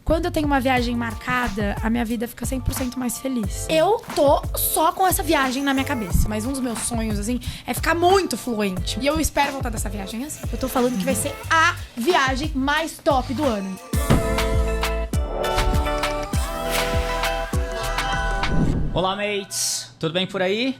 quando eu tenho uma viagem marcada, a minha vida fica 100% mais feliz. Eu tô só com essa viagem na minha cabeça, mas um dos meus sonhos, assim, é ficar muito fluente. E eu espero voltar dessa viagem assim. Eu tô falando que vai ser a viagem mais top do ano. Olá, mates! Tudo bem por aí?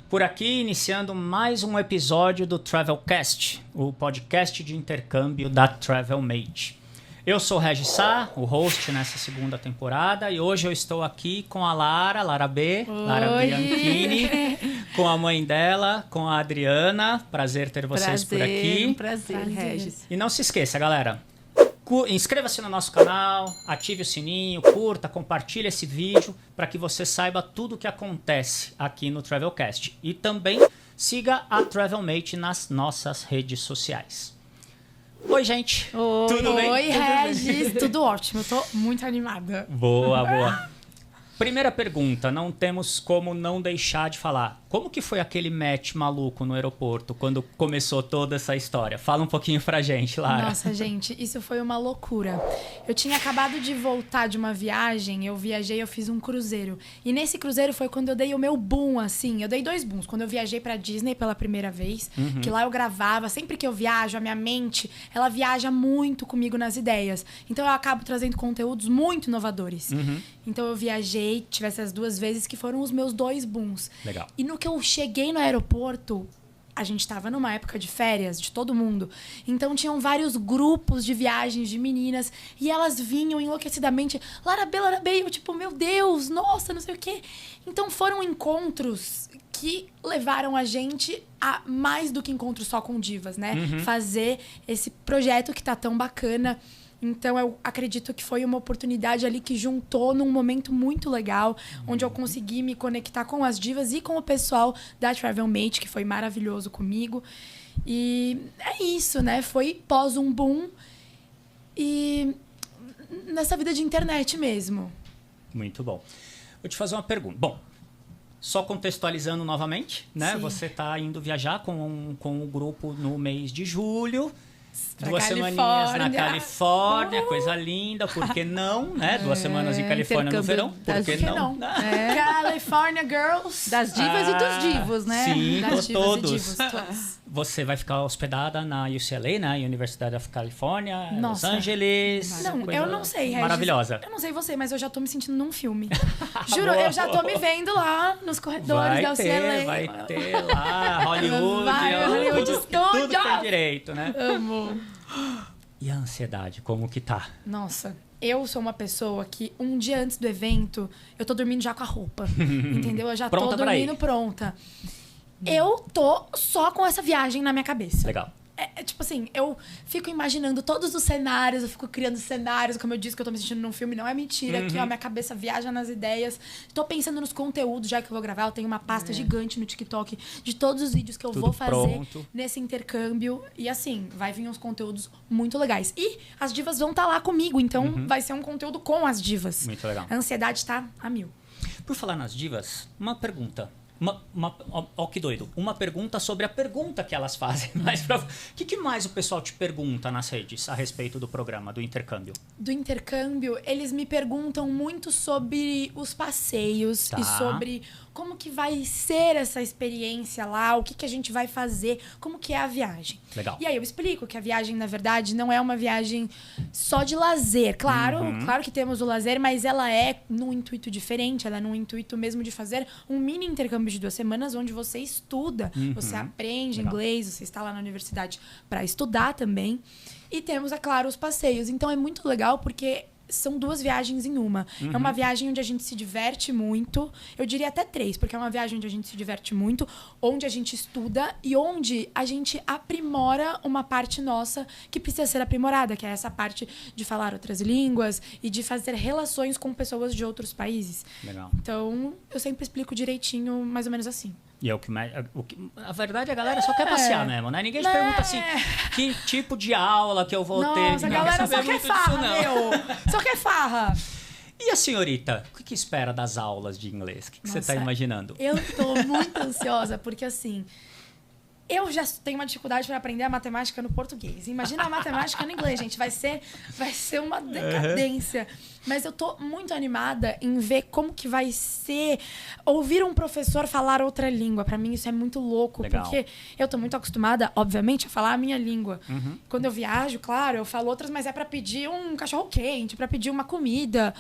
Por aqui, iniciando mais um episódio do Travelcast, o podcast de intercâmbio da Travelmate. Eu sou o Regis Sá, o host nessa segunda temporada, e hoje eu estou aqui com a Lara B, Lara Bianchini, com a mãe dela, com a Adriana. Prazer ter vocês por aqui. Prazer, Regis. E não se esqueça, galera, inscreva-se no nosso canal, ative o sininho, curta, compartilhe esse vídeo para que você saiba tudo o que acontece aqui no Travelcast. E também siga a Travelmate nas nossas redes sociais. Oi, gente. Oi. Tudo bem? Oi, Regis. Tudo ótimo. Eu tô muito animada. Boa, boa. Primeira pergunta, não temos como não deixar de falar. Como que foi aquele match maluco no aeroporto quando começou toda essa história? Fala um pouquinho pra gente, Lara. Nossa, gente, isso foi uma loucura. Eu tinha acabado de voltar de uma viagem, eu fiz um cruzeiro. E nesse cruzeiro foi quando eu dei o meu boom, assim. Eu dei 2 booms. Quando eu viajei pra Disney pela primeira vez, que lá eu gravava. Sempre que eu viajo, a minha mente, ela viaja muito comigo nas ideias. Então eu acabo trazendo conteúdos muito inovadores. Então eu viajei, tive essas 2 vezes que foram os meus 2 booms. Legal. E no que eu cheguei no aeroporto, a gente tava numa época de férias de todo mundo. Então tinham vários grupos de viagens de meninas e elas vinham enlouquecidamente, Lara B, eu tipo, meu Deus, nossa, não sei o quê. Então foram encontros que levaram a gente a mais do que encontros só com divas, né? Fazer esse projeto que tá tão bacana. Então, eu acredito que foi uma oportunidade ali que juntou num momento muito legal, onde eu consegui me conectar com as divas e com o pessoal da Travelmate, que foi maravilhoso comigo. E é isso, né? Foi pós um boom e nessa vida de internet mesmo. Muito bom. Vou te fazer uma pergunta. Bom, só contextualizando novamente, né? Sim. Você está indo viajar com o grupo no mês de julho. Pra 2 semaninhas na Califórnia, coisa linda, por que não, né? 2 semanas em Califórnia no verão, por que não? California Girls. Das divas e dos divos, né? Sim, Das divas todos. e divos, todos. Você vai ficar hospedada na UCLA, né? Universidade of California, Nossa. Los Angeles. Não, coisa eu não sei, Regis. Maravilhosa. Eu não sei você, mas eu já tô me sentindo num filme. Juro, eu já tô me vendo lá nos corredores da UCLA. Vai ter lá, Hollywood. Hollywood tudo Studios. tem direito, né? Amo. E a ansiedade, como que tá? Nossa, eu sou uma pessoa que um dia antes do evento, eu tô dormindo já com a roupa. Entendeu? Eu já Pronta tô pra ir. dormindo pronta. Eu tô só com essa viagem na minha cabeça. Legal. É tipo assim, eu fico imaginando todos os cenários, eu fico criando cenários, como eu disse que eu tô me sentindo num filme, não é mentira, que a minha cabeça viaja nas ideias. Tô pensando nos conteúdos, já que eu vou gravar, eu tenho uma pasta gigante no TikTok de todos os vídeos que eu Tudo vou fazer pronto. nesse intercâmbio. E assim, vai vir uns conteúdos muito legais. E as divas vão estar lá comigo, então vai ser um conteúdo com as divas. Muito legal. A ansiedade tá a 1000. Por falar nas divas, uma pergunta. Ó, que doido. Uma pergunta sobre a pergunta que elas fazem. O que mais o pessoal te pergunta nas redes a respeito do programa, do intercâmbio? Do intercâmbio, eles me perguntam muito sobre os passeios Tá. e sobre como que vai ser essa experiência lá, o que que a gente vai fazer, como que é a viagem. Legal. E aí eu explico que a viagem, na verdade, não é uma viagem só de lazer. Claro, claro que temos o lazer, mas ela é num intuito diferente, ela é num intuito mesmo de fazer um mini intercâmbio de 2 semanas, onde você estuda, você aprende Legal. inglês, você está lá na universidade para estudar também. E temos, é claro, os passeios. Então é muito legal porque são 2 viagens em uma. É uma viagem onde a gente se diverte muito. Eu diria até 3, porque é uma viagem onde a gente se diverte muito, onde a gente estuda e onde a gente aprimora uma parte nossa que precisa ser aprimorada, que é essa parte de falar outras línguas e de fazer relações com pessoas de outros países. Legal. Então, eu sempre explico direitinho, mais ou menos assim. E é a verdade, a galera só quer passear mesmo, né? Ninguém te pergunta assim, que tipo de aula que eu vou ter. Nossa, a Ninguém galera saber só quer muito disso, farra, não. meu! Só quer farra! E a senhorita, o que espera das aulas de inglês? O que você está Nossa, imaginando? Eu tô muito ansiosa, porque assim, Eu já tenho uma dificuldade para aprender a matemática no português. Imagina a matemática no inglês, gente. Vai ser uma decadência. Mas eu tô muito animada em ver como que vai ser ouvir um professor falar outra língua. Para mim isso é muito louco. Legal. Porque eu tô muito acostumada, obviamente, a falar a minha língua. Quando eu viajo, claro, eu falo outras, mas é para pedir um cachorro-quente, para pedir uma comida.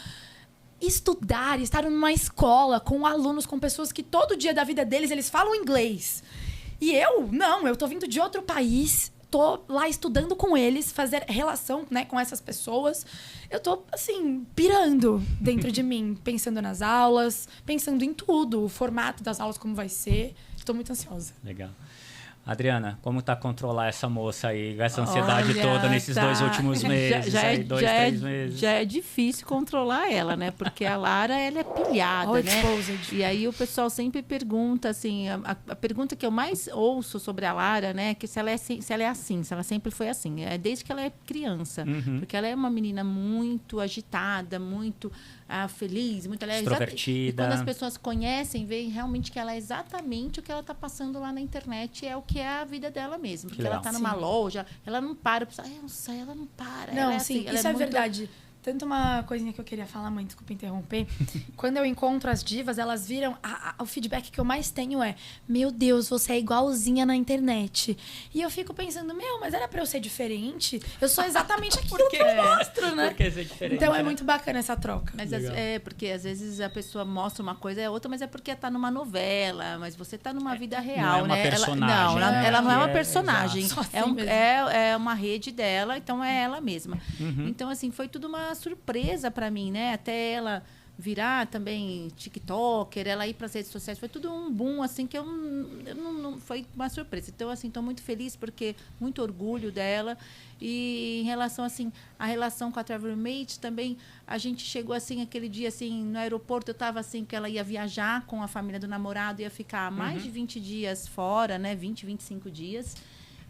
Estudar, estar numa escola com alunos, com pessoas que todo dia da vida deles eles falam inglês. E eu tô vindo de outro país, tô lá estudando com eles, fazer relação, né, com essas pessoas. Eu tô, assim, pirando dentro de mim, pensando nas aulas, pensando em tudo, o formato das aulas, como vai ser. Tô muito ansiosa. Legal. Adriana, como tá controlar essa moça aí, essa ansiedade Olha, toda nesses tá. 2 últimos meses, aí, 2-3 meses? Já é difícil controlar ela, né? Porque a Lara, ela é pilhada, Oh, né? exposed. E aí o pessoal sempre pergunta, assim, a pergunta que eu mais ouço sobre a Lara, né? Que se ela é assim, se ela sempre foi assim. É desde que ela é criança. Porque ela é uma menina muito agitada, muito feliz, muito alegre. Extrovertida. E quando as pessoas conhecem, veem realmente que ela é exatamente o que ela está passando lá na internet, é o que é a vida dela mesmo. Porque ela está numa loja, ela não para, eu não sei, ela não para. Não, ela é sim, assim, ela isso é muito... verdade. Tanto uma coisinha que eu queria falar, mãe, desculpa interromper. Quando eu encontro as divas, elas viram... O feedback que eu mais tenho é... Meu Deus, você é igualzinha na internet. E eu fico pensando... mas era pra eu ser diferente? Eu sou exatamente aquilo que eu mostro, né? Por que ser diferente? Então é muito bacana essa troca. Mas porque às vezes a pessoa mostra uma coisa, é outra, mas é porque tá numa novela, mas você tá numa vida real, não é uma né? personagem, né? Ela não é uma É, personagem. exato. Só É, assim mesmo. é uma rede dela, então é ela mesma. Então, assim, foi tudo uma surpresa para mim, né? Até ela virar também TikToker, ela ir para as redes sociais, foi tudo um boom, assim, que eu não foi uma surpresa. Então, assim, estou muito feliz porque muito orgulho dela. E em relação, assim, a relação com a Travel Mate também, a gente chegou, assim, aquele dia, assim, no aeroporto, eu estava, assim, que ela ia viajar com a família do namorado, ia ficar mais de 20 dias fora, né? 25 dias.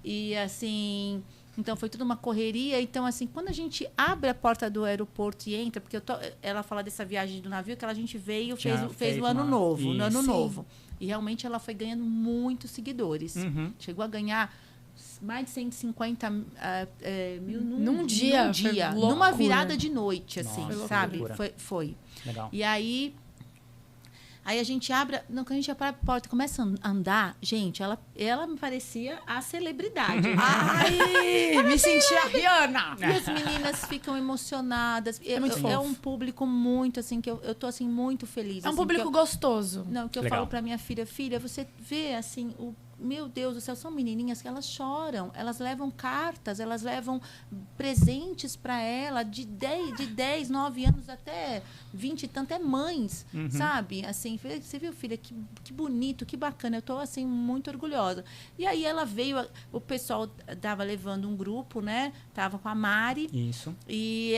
E, assim... Então, foi tudo uma correria. Então, assim, quando a gente abre a porta do aeroporto e entra... Porque ela fala dessa viagem do navio, que a gente veio, fez no ano novo. No ano novo. E, realmente, ela foi ganhando muitos seguidores. Chegou a ganhar mais de 150 mil num dia. Numa virada de noite, assim, Nossa, sabe? loucura. Foi. Legal. E aí a gente abre... Quando a gente abre a porta e começa a andar, gente, ela me parecia a celebridade. Ai, me senti a Rihanna. E as meninas ficam emocionadas. É muito fofo. É um público muito, assim, que eu tô, assim, muito feliz. É um assim, público gostoso. que eu Legal. falo pra minha filha, você vê, assim, meu Deus do céu, são menininhas que elas choram, elas levam cartas, elas levam presentes para ela de 10, 9 anos até 20 e tanto, é mães, sabe? Assim, você viu, filha, que bonito, que bacana, eu tô, assim, muito orgulhosa. E aí ela veio, o pessoal tava levando um grupo, né? Tava com a Mari. Isso. E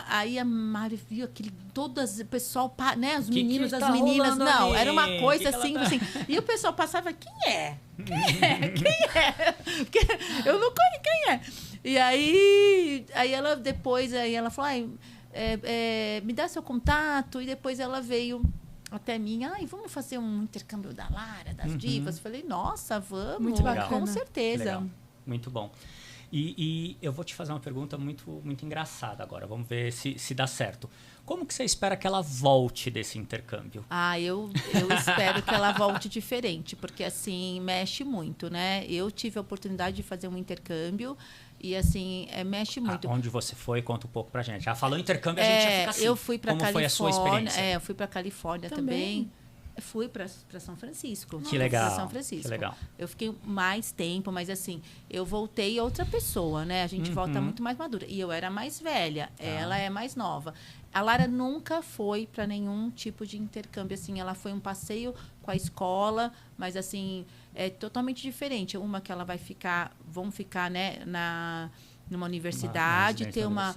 aí a Mari viu o pessoal, né? Os meninos, as tá meninas. rolando Não, ali? era uma coisa Que assim, ela tá- assim. E o pessoal passava, quem é? Quem é? Porque eu não conheço quem é. E aí ela depois, ela falou, me dá seu contato. E depois ela veio até mim, vamos fazer um intercâmbio da Lara, das divas. Falei, nossa, vamos. Muito bacana. Com certeza. Legal. Muito bom. E eu vou te fazer uma pergunta muito, muito engraçada agora. Vamos ver se dá certo. Como que você espera que ela volte desse intercâmbio? Eu espero que ela volte diferente, porque, assim, mexe muito, né? Eu tive a oportunidade de fazer um intercâmbio e, assim, mexe muito. Onde você foi? Conta um pouco pra gente. Falou intercâmbio, a gente já fica assim. Eu fui para Como foi a sua experiência? Eu fui para Califórnia também. Fui para São Francisco. Que legal. Pra São Francisco. Que legal. Eu fiquei mais tempo, mas assim, eu voltei outra pessoa, né? A gente volta muito mais madura. E eu era mais velha, ela é mais nova. A Lara nunca foi para nenhum tipo de intercâmbio, assim. Ela foi um passeio com a escola, mas assim, é totalmente diferente. Uma que ela vão ficar, né, numa universidade, ter uma...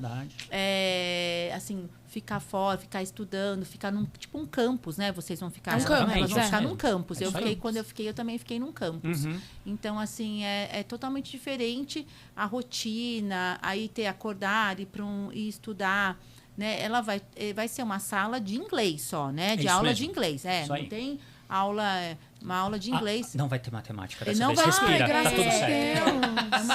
assim, ficar fora, ficar estudando, ficar num tipo um campus, né? Vocês vão ficar... Um campus, elas vão é. ficar num campus. Isso Quando eu fiquei, eu também fiquei num campus. Então, assim, é totalmente diferente a rotina, aí acordar, ir estudar, né? Ela vai ser uma sala de inglês só, né? De isso aula mesmo. de inglês. Isso Não aí. tem uma aula de inglês. Não vai ter matemática. Ele Dessa não vez. vai, Respira, tá graças tudo a certo. Deus.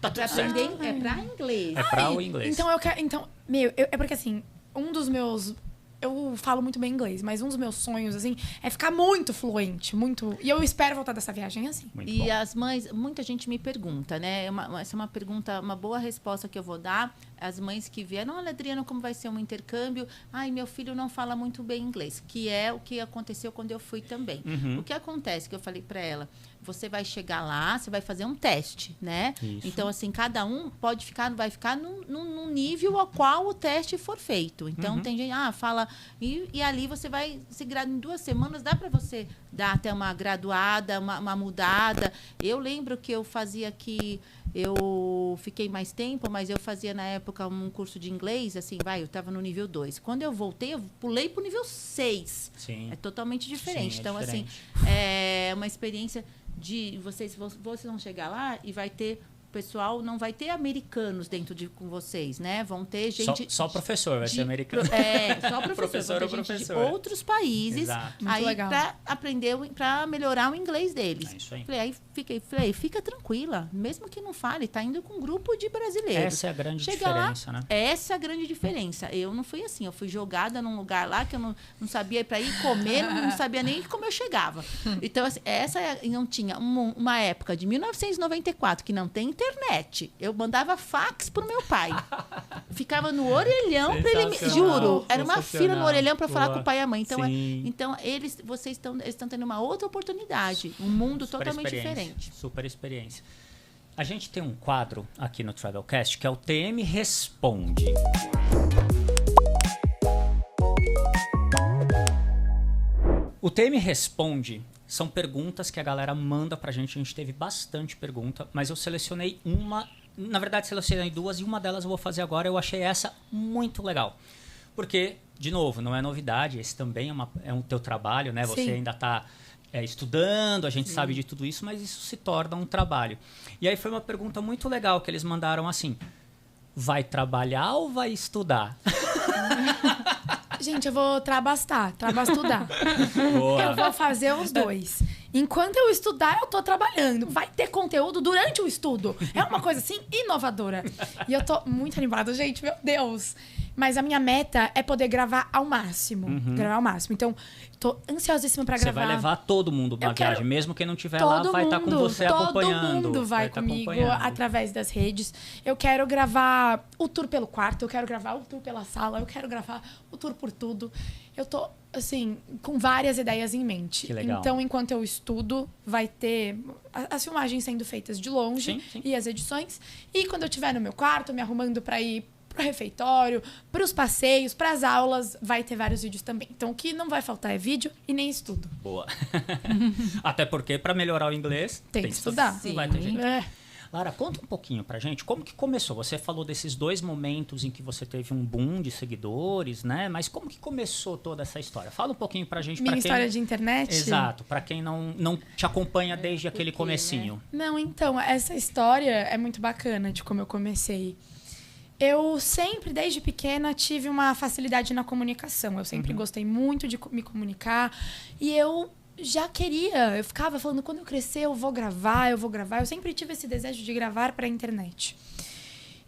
Tá tudo certo. É pra inglês. É pra o inglês. Então eu quero. Então, é porque assim, um dos meus. Eu falo muito bem inglês, mas um dos meus sonhos, assim, é ficar muito fluente, muito. E eu espero voltar dessa viagem assim. Muito E bom. as mães, muita gente me pergunta, né? Essa é uma pergunta, uma boa resposta que eu vou dar. As mães que vieram, olha, Adriana, como vai ser um intercâmbio? Ai, meu filho não fala muito bem inglês, que é o que aconteceu quando eu fui também. Uhum. O que acontece, que eu falei para ela, você vai chegar lá, você vai fazer um teste, né? Isso. Então, assim, cada um vai ficar num nível ao qual o teste for feito. Então, tem gente, fala... E ali você vai se graduar em 2 semanas, dá para você dar até uma graduada, uma mudada. Eu lembro que eu fazia aqui... Eu fiquei mais tempo, mas eu fazia na época um curso de inglês, assim, eu estava no nível 2. Quando eu voltei, eu pulei para o nível 6. Sim. É totalmente diferente. Sim, é então, diferente. assim, é uma experiência de vocês vão chegar lá e vai ter... O pessoal não vai ter americanos dentro com vocês, né? Vão ter gente... Só professor vai ser americano. Só professor. Professor vão ter ou gente professora. de outros países. Exato. Muito Aí, legal. para aprender, para melhorar o inglês deles. É isso aí. Falei, fica tranquila. Mesmo que não fale, tá indo com um grupo de brasileiros. Essa é a grande Chega diferença, lá, né? essa é a grande diferença. Eu não fui assim. Eu fui jogada num lugar lá que eu não sabia para ir comer, não sabia nem como eu chegava. Então, assim, não tinha uma época de 1994 que não tem internet. Eu mandava fax pro meu pai. Ficava no orelhão para ele me... Sensacional, Juro, era uma fila no orelhão para falar Boa. com o pai e a mãe. Então, Sim. então vocês estão tendo uma outra oportunidade. Um mundo Super totalmente experiência, diferente. Super experiência. A gente tem um quadro aqui no Travelcast que é o TM Responde. O TM Responde são perguntas que a galera manda pra gente. A gente teve bastante pergunta, mas eu selecionei uma. Na verdade, selecionei 2 e uma delas eu vou fazer agora. Eu achei essa muito legal. Porque, de novo, não é novidade. Esse também é um teu trabalho, né? Você Sim. ainda está estudando, a gente sabe de tudo isso, mas isso se torna um trabalho. E aí foi uma pergunta muito legal que eles mandaram assim: vai trabalhar ou vai estudar? Gente, eu vou trabastudar. Boa. Eu vou fazer os 2. Enquanto eu estudar, eu tô trabalhando. Vai ter conteúdo durante o estudo. É uma coisa, assim, inovadora. E eu tô muito animada, gente. Meu Deus. Mas a minha meta é poder gravar ao máximo. Gravar ao máximo. Então, tô ansiosíssima pra Você gravar. vai levar todo mundo na Eu quero- viagem, mesmo quem não estiver lá, vai estar com você acompanhando. Todo mundo vai tá comigo acompanhando. através das redes. Eu quero gravar o tour pelo quarto, eu quero gravar o tour pela sala, eu quero gravar o tour por tudo. Eu tô, assim, com várias ideias em mente. Que legal. Então, enquanto eu estudo, vai ter as filmagens sendo feitas de longe Sim, sim. e as edições. E quando eu estiver no meu quarto, me arrumando para ir pro refeitório, pros passeios, pras aulas, vai ter vários vídeos também. Então, o que não vai faltar é vídeo e nem estudo. Boa. Até porque, para melhorar o inglês, Tem que estudar. Não vai ter jeito. É. Lara, conta um pouquinho pra gente, como que começou? Você falou desses 2 momentos em que você teve um boom de seguidores, né? Mas como que começou toda essa história? Fala um pouquinho pra gente. Minha pra quem... história de internet? Exato, pra quem não te acompanha desde aquele quê, comecinho. Não, então, essa história é muito bacana de como eu comecei. Eu sempre, desde pequena, tive uma facilidade na comunicação. Eu sempre gostei muito de me comunicar. E eu já queria, eu ficava falando, quando eu crescer eu vou gravar. Eu sempre tive esse desejo de gravar para a internet.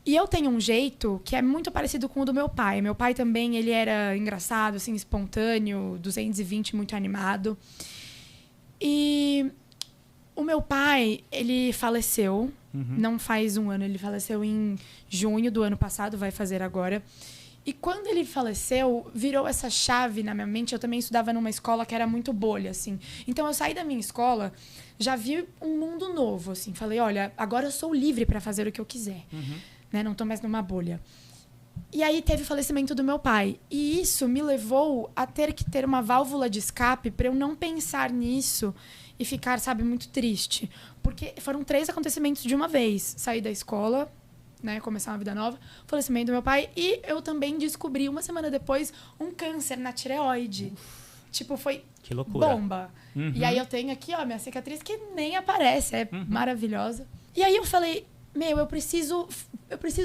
E eu tenho um jeito que é muito parecido com o do meu pai. Meu pai também, ele era engraçado, assim, espontâneo, 220, muito animado. E o meu pai, ele faleceu, não faz um ano, ele faleceu em junho do ano passado, vai fazer agora. E quando ele faleceu, virou essa chave na minha mente. Eu também estudava numa escola que era muito bolha, assim. Então, eu saí da minha escola, já vi um mundo novo, assim. Falei, olha, agora eu sou livre para fazer o que eu quiser. Né? Não tô mais numa bolha. E aí, teve o falecimento do meu pai. E isso me levou a ter que ter uma válvula de escape para eu não pensar nisso e ficar, sabe, muito triste. Porque foram 3 acontecimentos de uma vez. Saí da escola, né, começar uma vida nova, falecimento do meu pai, e eu também descobri, uma semana depois, um câncer na tireoide. Tipo, foi Que loucura. bomba. E aí eu tenho aqui, ó, minha cicatriz que nem aparece, é maravilhosa. E aí eu falei, eu preciso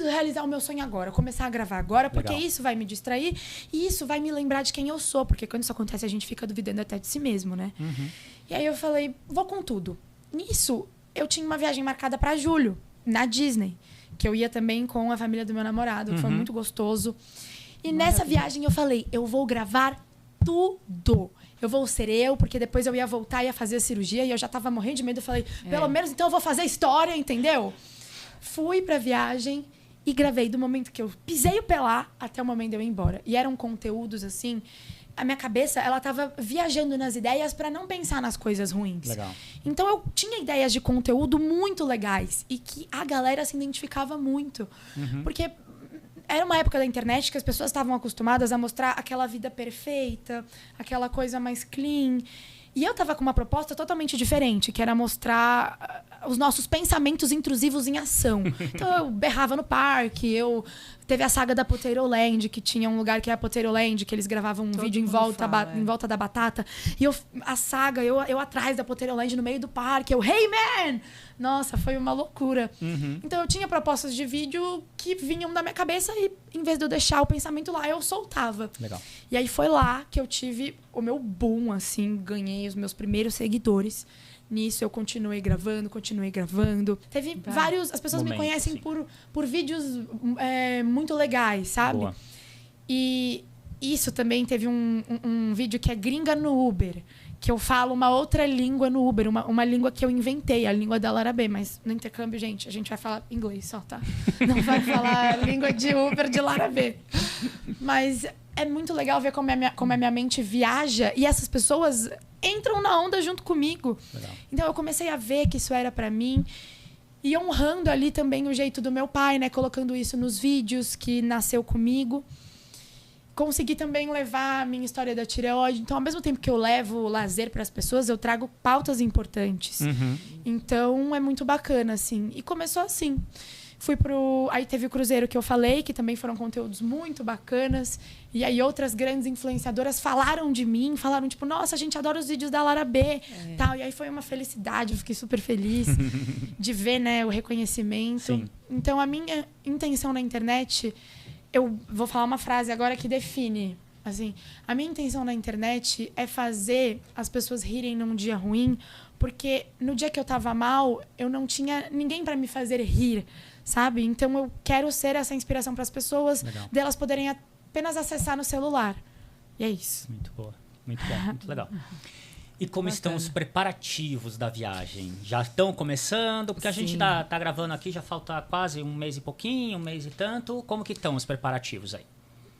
realizar o meu sonho agora, começar a gravar agora, porque Legal. isso vai me distrair e isso vai me lembrar de quem eu sou, porque quando isso acontece a gente fica duvidando até de si mesmo, né? E aí eu falei, vou com tudo. Nisso, eu tinha uma viagem marcada para julho, na Disney, que eu ia também com a família do meu namorado, que foi muito gostoso. E nessa viagem eu falei, eu vou gravar tudo. Eu vou ser eu, porque depois eu ia voltar e ia fazer a cirurgia e eu já tava morrendo de medo. Eu falei, pelo menos então eu vou fazer história, entendeu? Fui pra viagem e gravei do momento que eu pisei o pé lá até o momento de eu ir embora. E eram conteúdos assim... A minha cabeça, ela tava viajando nas ideias para não pensar nas coisas ruins. Legal. Então eu tinha ideias de conteúdo muito legais e que a galera se identificava muito. Porque era uma época da internet que as pessoas estavam acostumadas a mostrar aquela vida perfeita, aquela coisa mais clean. E eu tava com uma proposta totalmente diferente, que era mostrar os nossos pensamentos intrusivos em ação. Então eu berrava no parque, teve a saga da Potato Land, que tinha um lugar que é a Potato Land, que eles gravavam um vídeo em volta da batata. E a saga, eu atrás da Potato Land, no meio do parque, hey man! Nossa, foi uma loucura. Então eu tinha propostas de vídeo que vinham da minha cabeça e, em vez de eu deixar o pensamento lá, eu soltava. Legal. E aí foi lá que eu tive o meu boom, assim, ganhei os meus primeiros seguidores. Nisso eu continuei gravando. Teve vários... As pessoas me conhecem por vídeos muito legais, sabe? Boa. E isso também teve um vídeo que é Gringa no Uber, que eu falo uma outra língua no Uber, uma língua que eu inventei, a língua da Lara B, mas no intercâmbio, gente, a gente vai falar inglês só, tá? Não vai falar língua de Uber de Lara B. Mas é muito legal ver como a minha mente viaja e essas pessoas entram na onda junto comigo. Legal. Então eu comecei a ver que isso era pra mim e honrando ali também o jeito do meu pai, né? Colocando isso nos vídeos que nasceu comigo. Consegui também levar a minha história da tireoide. Então, ao mesmo tempo que eu levo lazer para as pessoas, eu trago pautas importantes. Então, é muito bacana, assim. E começou assim. Aí teve o cruzeiro que eu falei, que também foram conteúdos muito bacanas. E aí outras grandes influenciadoras falaram de mim, falaram tipo, nossa, a gente adora os vídeos da Lara B. Tal. E aí foi uma felicidade, eu fiquei super feliz de ver, né, o reconhecimento. Sim. Então, a minha intenção na internet... Eu vou falar uma frase agora que define. Assim, a minha intenção na internet é fazer as pessoas rirem num dia ruim, porque no dia que eu tava mal, eu não tinha ninguém para me fazer rir, sabe? Então eu quero ser essa inspiração para as pessoas, delas poderem apenas acessar no celular. E é isso. Muito boa. Muito bom, muito legal. E como estão os preparativos da viagem? Já estão começando? Porque a gente tá gravando aqui, já falta quase um mês e pouquinho, um mês e tanto. Como que estão os preparativos aí?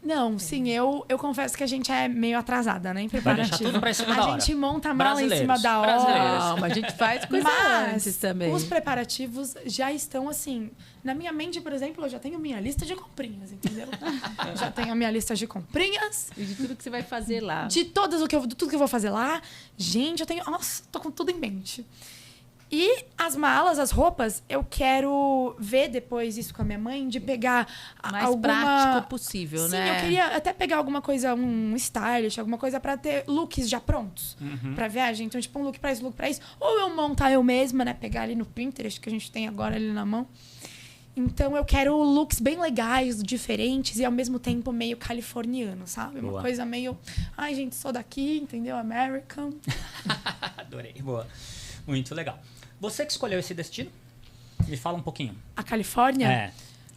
Não, sim, eu confesso que a gente é meio atrasada, né? Em preparativo. Vai deixar tudo pra cima da hora. A gente monta a mala em cima da hora. Não, mas a gente faz coisa antes também. Os preparativos já estão assim... Na minha mente, por exemplo, eu já tenho minha lista de comprinhas, entendeu? Já tenho a minha lista de comprinhas. E de tudo que você vai fazer lá. De tudo que eu vou fazer lá. Gente, eu tenho... Nossa, tô com tudo em mente. E as malas, as roupas, eu quero ver depois isso com a minha mãe, de pegar mais prático possível, Sim, né? eu queria até pegar alguma coisa, um stylist, alguma coisa pra ter looks já prontos pra viagem. Então, tipo, um look pra isso, look pra isso. Ou eu montar eu mesma, né? Pegar ali no Pinterest, que a gente tem agora ali na mão. Então, eu quero looks bem legais, diferentes e, ao mesmo tempo, meio californiano, sabe? Boa. Uma coisa meio... Ai, gente, sou daqui, entendeu? American. Adorei. Boa. Muito legal. Você que escolheu esse destino? Me fala um pouquinho. A Califórnia? É.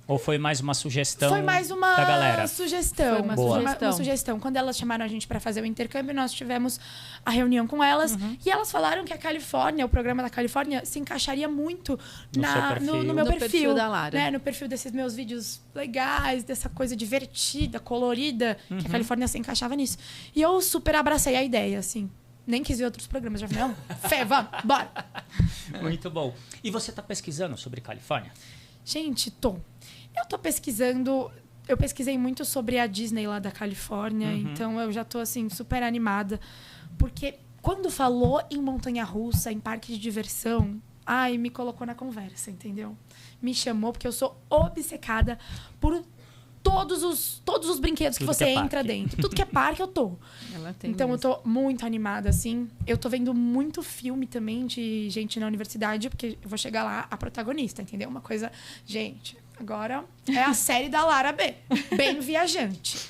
Ou foi mais uma sugestão Foi mais uma da galera? sugestão. Foi uma Boa. sugestão. Uma sugestão. Quando elas chamaram a gente para fazer o intercâmbio, nós tivemos a reunião com elas. E elas falaram que a Califórnia, o programa da Califórnia, se encaixaria muito No seu perfil. no meu No perfil da Lara. Né? No perfil desses meus vídeos legais, dessa coisa divertida, colorida, que a Califórnia se encaixava nisso. E eu super abracei a ideia, assim. Nem quis ver outros programas. Já falei, não, fé, vamos, bora. Muito bom. E você está pesquisando sobre Califórnia? Gente, eu tô pesquisando... Eu pesquisei muito sobre a Disney lá da Califórnia, então eu já tô, assim, super animada. Porque quando falou em montanha-russa, em parque de diversão, me colocou na conversa, entendeu? Me chamou, porque eu sou obcecada por todos os brinquedos que Tudo você que é entra parque. dentro. Tudo que é parque, eu tô. Ela tem Então, mesmo. eu tô muito animada, assim. Eu tô vendo muito filme também de gente na universidade, porque eu vou chegar lá, a protagonista, entendeu? Uma coisa... Gente, agora é a série da Lara B. Bem viajante.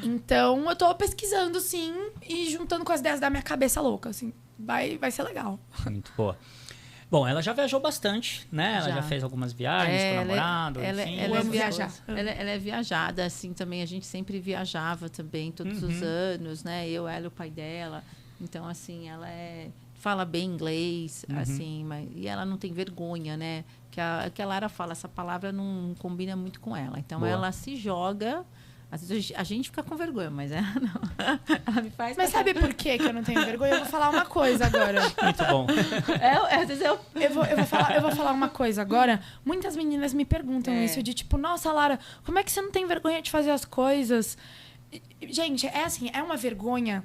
Então, eu tô pesquisando, sim, e juntando com as ideias da minha cabeça louca, assim. Vai ser legal. Muito boa. Bom, ela já viajou bastante, né? Ela já fez algumas viagens com o namorado, enfim. Ela é amo viajar. Ela é viajada, assim, também. A gente sempre viajava também, todos os anos, né? Ela e o pai dela. Então, assim, ela fala bem inglês, assim, e ela não tem vergonha, né? Que a Lara fala, essa palavra não combina muito com ela. Então, Boa. ela se joga. Às vezes a gente fica com vergonha, mas ela não. Ela me faz. Mas sabe por que eu não tenho vergonha? Eu vou falar uma coisa agora. Muito bom. Às vezes eu. Eu vou falar uma coisa agora. Muitas meninas me perguntam isso, de tipo, nossa, Lara, como é que você não tem vergonha de fazer as coisas? Gente, é assim, é uma vergonha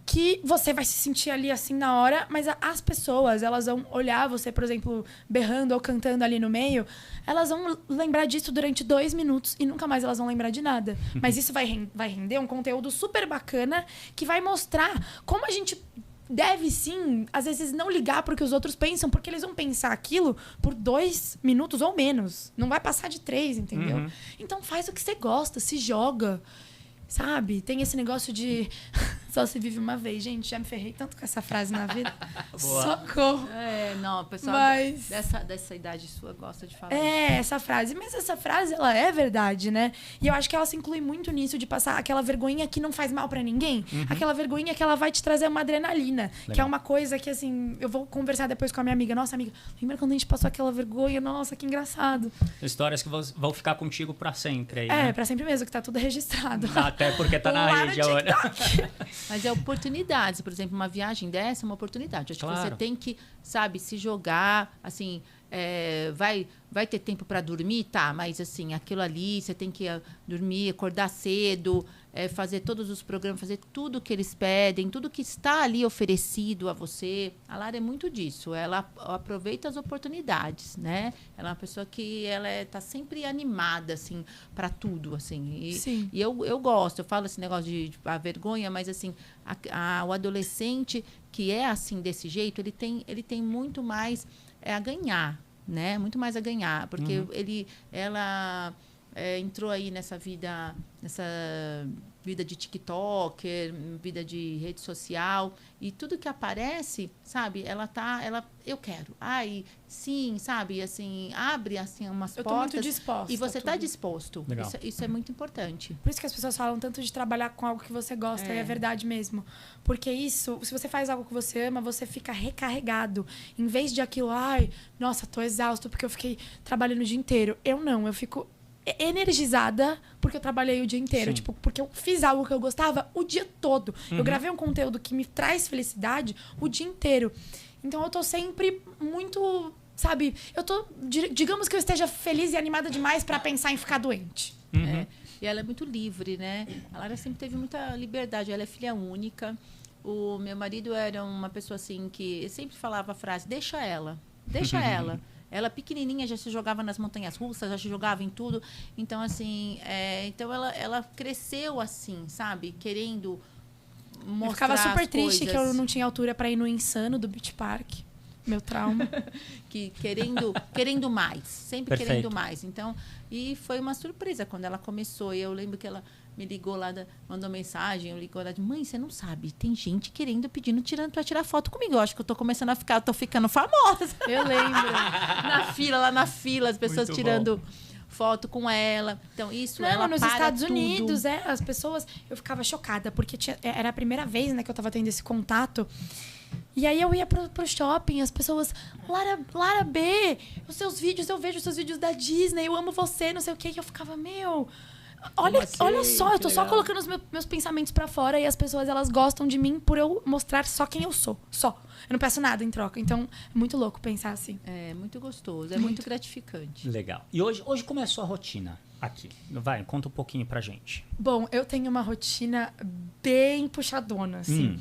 que você vai se sentir ali assim na hora, mas as pessoas, elas vão olhar você, por exemplo, berrando ou cantando ali no meio, elas vão lembrar disso durante 2 minutos e nunca mais elas vão lembrar de nada. Mas isso vai render um conteúdo super bacana que vai mostrar como a gente deve, sim, às vezes não ligar para o que os outros pensam, porque eles vão pensar aquilo por 2 minutos ou menos. Não vai passar de 3, entendeu? Então faz o que você gosta, se joga. Sabe? Tem esse negócio de só se vive uma vez. Gente, já me ferrei tanto com essa frase na vida. Boa. Socorro. Não, o pessoal Mas... dessa idade sua gosta de falar isso. Essa frase. Mas essa frase, ela é verdade, né? E eu acho que ela se inclui muito nisso, de passar aquela vergonha que não faz mal pra ninguém. Aquela vergonha que ela vai te trazer uma adrenalina. Legal. Que é uma coisa que, assim, eu vou conversar depois com a minha amiga. Nossa, amiga, lembra quando a gente passou aquela vergonha? Nossa, que engraçado. Histórias que vão ficar contigo pra sempre aí, né? Pra sempre mesmo, que tá tudo registrado. Até porque tá na Lá no rede agora. Mas é oportunidades. Por exemplo, uma viagem dessa é uma oportunidade. Acho que Claro. você tem que, sabe, se jogar, assim, vai ter tempo para dormir? Tá, mas assim, aquilo ali, você tem que dormir, acordar cedo, fazer todos os programas, fazer tudo que eles pedem, tudo que está ali oferecido a você. A Lara é muito disso. Ela aproveita as oportunidades, né? Ela é uma pessoa que ela tá sempre animada, assim, para tudo, assim. Sim. E eu gosto, eu falo esse negócio de a vergonha, mas assim, o adolescente que é assim desse jeito, ele tem muito mais a ganhar, né? Muito mais a ganhar, porque ela entrou aí nessa vida de TikToker, vida de rede social, e tudo que aparece, sabe? Eu quero. Ai, sim, sabe? Assim, abre assim umas Eu tô portas. muito disposta E você a está tudo. disposto. Legal. Isso é muito importante. Por isso que as pessoas falam tanto de trabalhar com algo que você gosta, e é verdade mesmo. Porque isso, se você faz algo que você ama, você fica recarregado. Em vez de aquilo, ai, nossa, tô exausto porque eu fiquei trabalhando o dia inteiro. Eu fico energizada porque eu trabalhei o dia inteiro. Sim. Tipo, porque eu fiz algo que eu gostava o dia todo. Eu gravei um conteúdo que me traz felicidade o dia inteiro. Então eu tô sempre muito, sabe? Digamos que eu esteja feliz e animada demais pra pensar em ficar doente. E ela é muito livre, né? A Lara sempre teve muita liberdade. Ela é filha única. O meu marido era uma pessoa assim que sempre falava a frase: deixa ela. Ela pequenininha já se jogava nas montanhas russas, já se jogava em tudo. Então, assim, ela cresceu assim, sabe? Querendo mostrar Eu ficava super as triste que eu coisas. não tinha altura pra ir no Insano do Beach Park. Meu trauma. querendo mais, sempre Perfeito. querendo mais. Então, e foi uma surpresa quando ela começou. Eu lembro que ela me ligou lá, mandou mensagem, eu ligou lá de: mãe, você não sabe, tem gente tirando pra tirar foto comigo. Eu acho que eu tô ficando famosa. Eu lembro. Lá na fila, as pessoas Muito tirando foto com ela. Então, isso ela nos para Estados tudo. Unidos, as pessoas... Eu ficava chocada, porque era a primeira vez, né, que eu tava tendo esse contato. E aí eu ia pro shopping, as pessoas... Lara B, os seus vídeos, eu vejo os seus vídeos da Disney, eu amo você, não sei o quê. E eu ficava, meu... Olha só, eu tô só colocando os meus pensamentos pra fora e as pessoas, elas gostam de mim por eu mostrar só quem eu sou. Só. Eu não peço nada em troca. Então, é muito louco pensar assim. É muito gostoso, é muito gratificante. Legal. E hoje como é a sua rotina aqui? Vai, conta um pouquinho pra gente. Bom, eu tenho uma rotina bem puxadona, assim.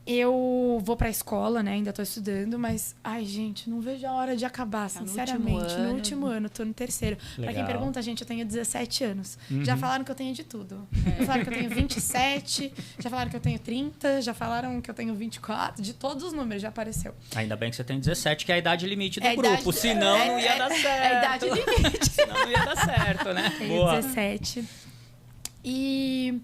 Eu vou pra escola, né? Ainda tô estudando, mas... Ai, gente, não vejo a hora de acabar, Tá no sinceramente. último ano. No último ano, tô no terceiro. Pra quem Legal. pergunta, gente, eu tenho 17 anos. Já falaram que eu tenho de tudo. Já falaram que eu tenho 27, já falaram que eu tenho 30, já falaram que eu tenho 24. De todos os números já apareceu. Ainda bem que você tem 17, que é a idade limite do É a grupo. idade- Senão não ia dar certo. É a idade limite. Senão não ia dar certo, né? Tenho Boa. 17. E...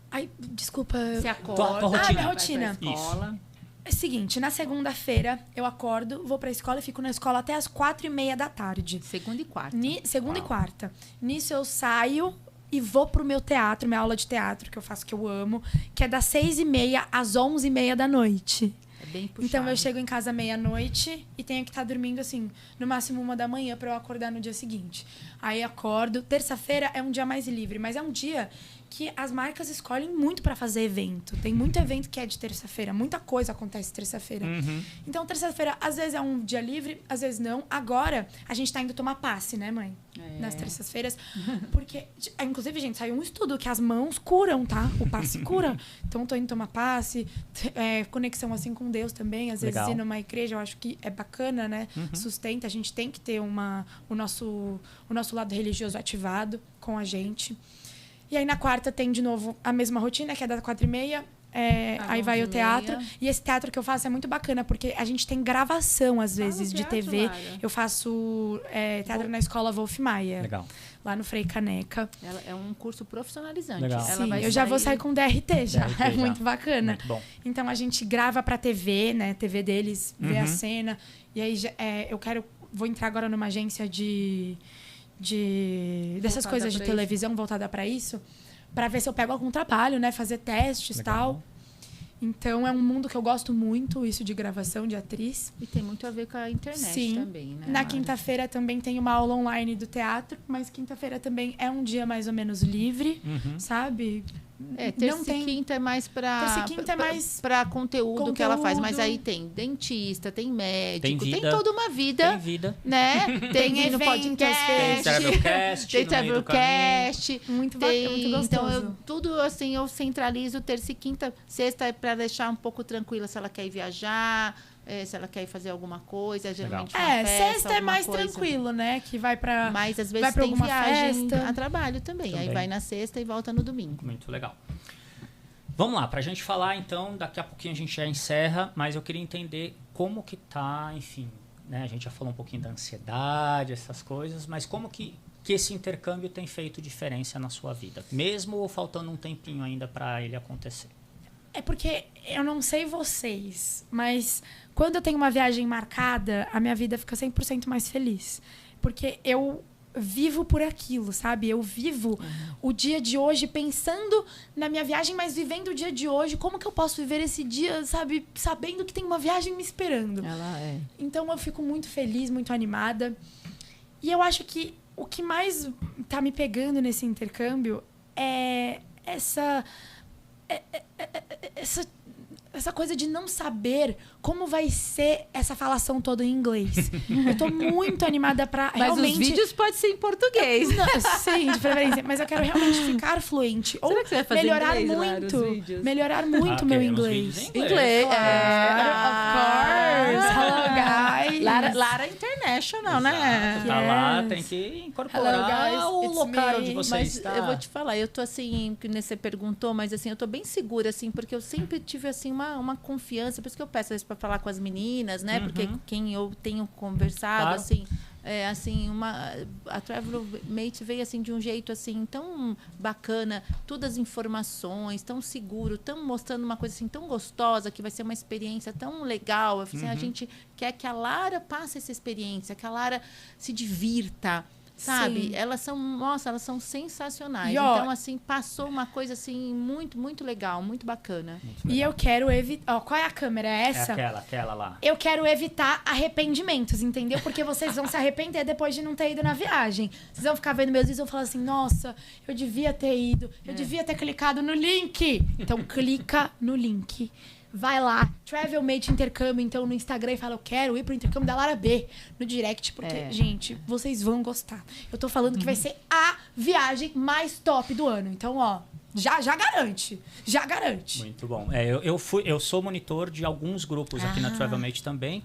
Ai, desculpa. Você acorda, tua rotina. minha vai rotina. pra escola. É o seguinte, na segunda-feira eu acordo, vou pra escola e fico na escola até as 4h30 da tarde. Segunda e quarta. Segunda e quarta. Nisso eu saio e vou pro meu teatro, minha aula de teatro, que eu faço, que eu amo, que é das 6h30 às 11h30 da noite. É bem puxado. Então eu chego em casa meia-noite e tenho que estar dormindo assim, no máximo 1h pra eu acordar no dia seguinte. Aí acordo. Terça-feira é um dia mais livre, mas é um dia que as marcas escolhem muito pra fazer evento. Tem muito evento que é de terça-feira, muita coisa acontece terça-feira. Então terça-feira às vezes é um dia livre, às vezes não. Agora a gente tá indo tomar passe, né, mãe? Nas terças-feiras, porque inclusive, gente, saiu um estudo que as mãos curam, tá? O passe cura. Então tô indo tomar passe, conexão assim com Deus também, às vezes Legal. ir numa igreja, eu acho que é bacana, né? Sustenta, a gente tem que ter o nosso lado religioso ativado com a gente. E aí na quarta tem de novo a mesma rotina, que é das 4h30. Aí vai o 11h30. teatro. E esse teatro que eu faço é muito bacana, porque a gente tem gravação, às vezes, de teatro, TV. Lara. Eu faço teatro na escola Wolf Maia, Legal. lá no Frei Caneca. Ela é um curso profissionalizante. Legal. Ela Sim, vai eu já vou sair com DRT já. DRT É já. muito bacana. Muito bom. Então a gente grava pra TV, né? TV deles, vê a cena. E aí vou entrar agora numa agência dessas Voltada coisas de pra televisão voltada pra isso, pra ver se eu pego algum trabalho, né? Fazer testes e Legal. tal. Então é um mundo que eu gosto muito, isso de gravação, de atriz. E tem muito a ver com a internet Sim. também, né? Na Mara? quinta-feira também tem uma aula online do teatro, mas quinta-feira também é um dia mais ou menos livre, sabe? Terça Não e tem- quinta é mais pra... Terça e quinta é mais pra conteúdo que ela faz. Mas conteúdo. aí tem dentista, tem médico, Tem tem, vida. toda uma vida, Tem vida. né? Tem no eventos, Tem podcast, Travelcast tem no meio do caminho. Travelcast. Muito bacana, muito gostoso. Então, tudo assim, eu centralizo terça e quinta. Sexta é pra deixar um pouco tranquila se ela quer ir viajar, se ela quer ir fazer alguma coisa. Geralmente uma festa, sexta é alguma mais coisa. tranquilo, né? Que vai pra... Mas às vai vezes pra tem alguma viagem festa. a trabalho também. Aí Também. vai na sexta e volta no domingo. Muito legal. Vamos lá, pra gente falar então, daqui a pouquinho a gente já encerra, mas eu queria entender como que tá, enfim, né? A gente já falou um pouquinho da ansiedade, essas coisas, mas como que esse intercâmbio tem feito diferença na sua vida? Mesmo faltando um tempinho ainda pra ele acontecer. É porque eu não sei vocês, mas quando eu tenho uma viagem marcada, a minha vida fica 100% mais feliz. Porque eu vivo por aquilo, sabe? Eu vivo o dia de hoje pensando na minha viagem, mas vivendo o dia de hoje. Como que eu posso viver esse dia, sabe? Sabendo que tem uma viagem me esperando. Ela é. Então eu fico muito feliz, muito animada. E eu acho que o que mais tá me pegando nesse intercâmbio é essa coisa de não saber como vai ser essa falação toda em inglês. Eu tô muito animada pra Mas realmente... os vídeos podem ser em português. Não, sim, de preferência. Mas eu quero realmente ficar fluente. Ou Será que você vai fazer melhorar inglês, Lara, muito. os vídeos? Melhorar muito meu queremos inglês. vídeos em Inglês. Of course. Hello, guys. Lara International, né? Exato, tá lá, Yes. tem que incorporar Hello, guys, o it's local me. onde você Mas está. eu vou te falar, eu tô assim, que você perguntou, mas assim, eu tô bem segura, assim, porque eu sempre tive, assim, uma confiança, por isso que eu peço às vezes pra falar com as meninas, né? Porque quem eu tenho conversado, Claro. assim, a Travel Mate veio, assim, de um jeito, assim, tão bacana, todas as informações, tão seguro, tão mostrando uma coisa, assim, tão gostosa, que vai ser uma experiência tão legal. Eu falei assim, a gente quer que a Lara passe essa experiência, que a Lara se divirta, sabe? Sim. Elas são sensacionais. E, ó, Então, assim, passou uma coisa, assim, muito, muito legal, muito bacana. E eu quero evitar... Qual é a câmera? É É essa? aquela lá. Eu quero evitar arrependimentos, entendeu? Porque vocês vão se arrepender depois de não ter ido na viagem. Vocês vão ficar vendo meus vídeos e vão falar assim, nossa, eu devia ter ido, eu devia ter clicado no link. Então, clica no link. Vai lá, Travel Mate Intercâmbio, então, no Instagram e fala, eu quero ir pro intercâmbio da Lara B, no direct, porque, gente, vocês vão gostar. Eu tô falando que vai ser a viagem mais top do ano. Então, ó, Já garante. Já garante. Muito bom. Eu sou monitor de alguns grupos aqui na Travelmate também.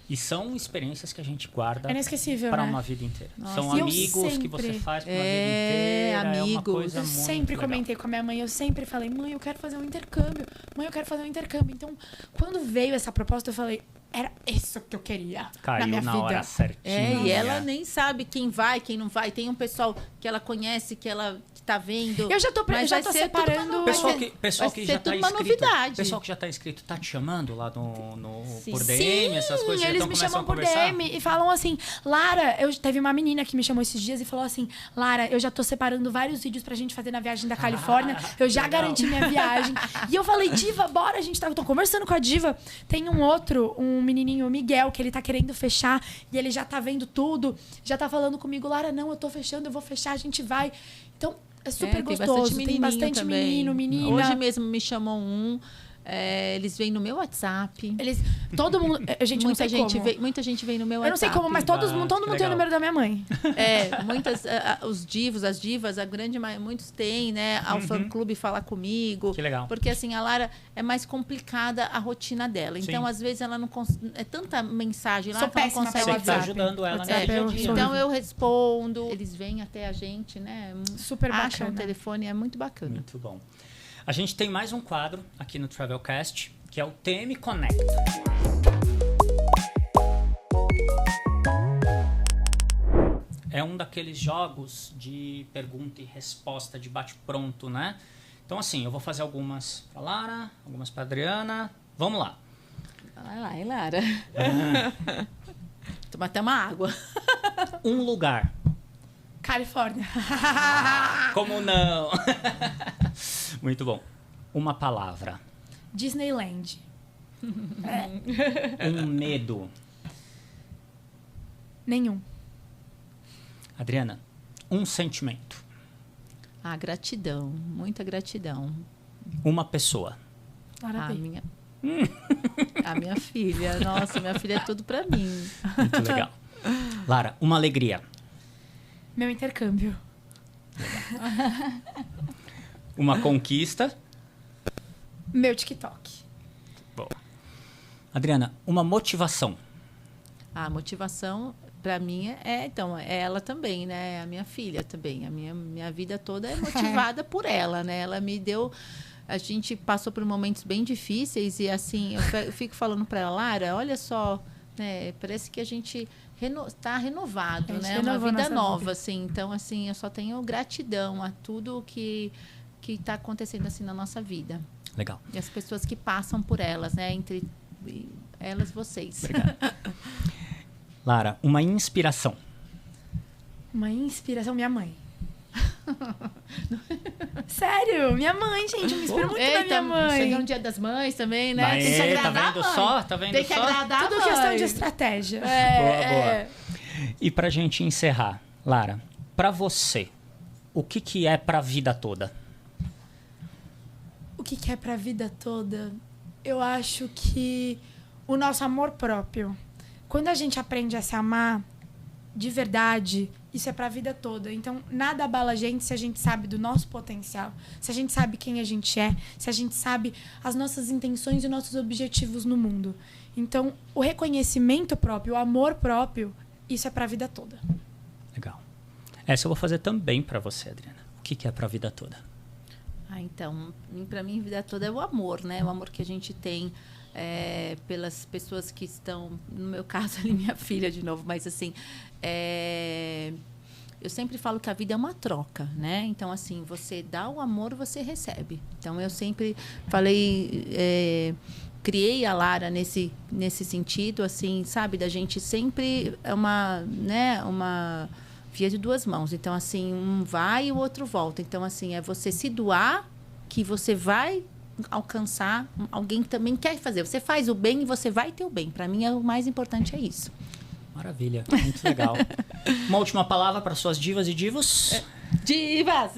E são experiências que a gente guarda É inesquecível, para né? uma vida inteira. Nossa. São E eu amigos que você faz para uma vida inteira. É uma amigos. coisa Eu muito sempre legal. comentei com a minha mãe, eu sempre falei, mãe, eu quero fazer um intercâmbio. Mãe, eu quero fazer um intercâmbio. Então, quando veio essa proposta, eu falei, era isso que eu queria Caiu na minha na vida. hora certinha. E ela nem sabe quem vai, quem não vai. Tem um pessoal que ela conhece, que tá vendo. Eu já tô Mas já vai tô ser tudo separando. Pessoal que vai já ser tá tudo uma inscrito. novidade. Pessoal que já tá inscrito, tá te chamando lá Sim. por DM, essas coisas. Sim, eles então me começam chamam a por conversar. DM e falam assim, Lara, teve uma menina que me chamou esses dias e falou assim, Lara, eu já tô separando vários vídeos pra gente fazer na viagem da Califórnia, eu já legal. garanti minha viagem. E eu falei, Diva, bora, eu tô conversando com a Diva. Tem um menininho, o Miguel, que ele tá querendo fechar e ele já tá vendo tudo, já tá falando comigo, Lara, não, eu tô fechando, eu vou fechar, a gente vai. Então, é super gostoso, tem bastante também. menino, menina. Hoje mesmo me chamou eles vêm no meu WhatsApp. Todo mundo, gente, não sei como. Muita gente vem no meu Eu não sei WhatsApp. como, mas todo mundo tem o legal. número da minha mãe. Os divos, as divas, muitos têm, né? Ao fã-clube falar comigo. Que legal. Porque, assim, a Lara é mais complicada a rotina dela. Então, Sim. às vezes, ela não é tanta mensagem lá Sou que ela não péssima consegue Você que tá WhatsApp. ajudando ela no WhatsApp, dia a eu dia. sou Então, eu respondo. Eles vêm até a gente, né? Super Acham o bacana. telefone, é muito bacana. Muito bom. A gente tem mais um quadro aqui no Travelcast, que é o TM Conecta. É um daqueles jogos de pergunta e resposta, de bate-pronto, né? Então, assim, eu vou fazer algumas pra Lara, algumas pra Adriana. Vamos lá. Vai lá, hein, Lara? Toma até uma água. Um lugar. Califórnia. Como não? Muito bom. Uma palavra. Disneyland. Um medo. Nenhum. Adriana, um sentimento. Gratidão. Muita gratidão. Uma pessoa. Lara A B. minha... a minha filha. Nossa, minha filha é tudo pra mim. Muito legal. Lara, uma alegria. Meu intercâmbio. Uma conquista. Meu TikTok. Boa. Adriana, uma motivação. A motivação, pra mim, é ela também, né? A minha filha também. A minha vida toda é motivada por ela, né? Ela me deu... A gente passou por momentos bem difíceis e, assim, eu fico falando pra ela, Lara, olha só, né? Parece que a gente está renovado, A gente né? Uma renovou vida nossa nova, vida. assim. Então, assim, eu só tenho gratidão a tudo que está acontecendo, assim, na nossa vida. Legal. E as pessoas que passam por elas, né? Entre elas, vocês. Obrigado. Lara, uma inspiração. Uma inspiração, minha mãe. Sério, minha mãe, gente. Eu me inspiro muito na minha mãe. Chega um dia das mães também, né? Aê, Tem que agradar tá a vendo mãe. só? Tá vendo Tem que só? agradar a Tudo mãe. questão de estratégia. Boa. E pra gente encerrar, Lara, pra você, o que é pra vida toda? O que é pra vida toda? Eu acho que o nosso amor próprio. Quando a gente aprende a se amar de verdade, isso é pra vida toda. Então, nada abala a gente se a gente sabe do nosso potencial, se a gente sabe quem a gente é, se a gente sabe as nossas intenções e nossos objetivos no mundo. Então, o reconhecimento próprio, o amor próprio, isso é pra vida toda. Legal. Essa eu vou fazer também pra você, Adriana. O que é pra vida toda? Então, para mim, a vida toda é o amor, né? O amor que a gente tem pelas pessoas que estão... No meu caso, ali, minha filha, de novo. Mas, assim, eu sempre falo que a vida é uma troca, né? Então, assim, você dá o amor, você recebe. Então, eu sempre falei... criei a Lara nesse sentido, assim, sabe? Da gente sempre... uma via de duas mãos. Então, assim, um vai e o outro volta. Então, assim, é você se doar que você vai alcançar alguém que também quer fazer. Você faz o bem e você vai ter o bem. Para mim, o mais importante é isso. Maravilha, muito legal. Uma última palavra para suas divas e divos? Divas!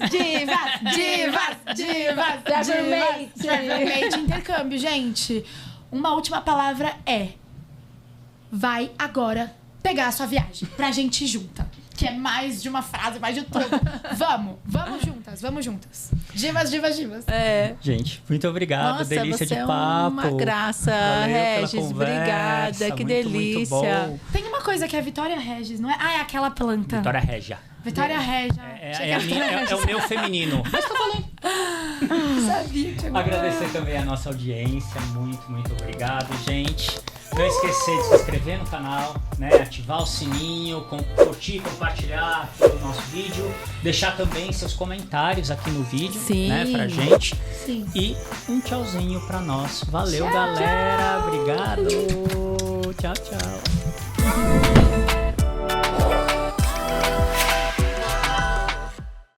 Travelmate intercâmbio, gente. Uma última palavra é: vai agora pegar a sua viagem pra gente ir junta. Que é mais de uma frase, mais de tudo. Vamos juntas. juntas, vamos juntas. Divas, divas, divas. Gente, muito obrigado. Nossa, delícia você de é papo. uma graça, Valeu pela Regis. conversa, Obrigada, que delícia. Muito bom. Tem uma coisa que é a Vitória Regis, não é? Ah, é aquela planta. Vitória Régia. Vitória Regia. É o meu feminino. Mas tô falando. Sabia que agora... Agradecer também a nossa audiência. Muito, muito obrigado, gente. Não esquecer de se inscrever no canal, né? Ativar o sininho, curtir, compartilhar aqui o nosso vídeo. Deixar também seus comentários aqui no vídeo, Sim. né? Pra gente. Sim. E um tchauzinho pra nós. Valeu, Tchau, galera. tchau. Obrigado. Tchau, tchau.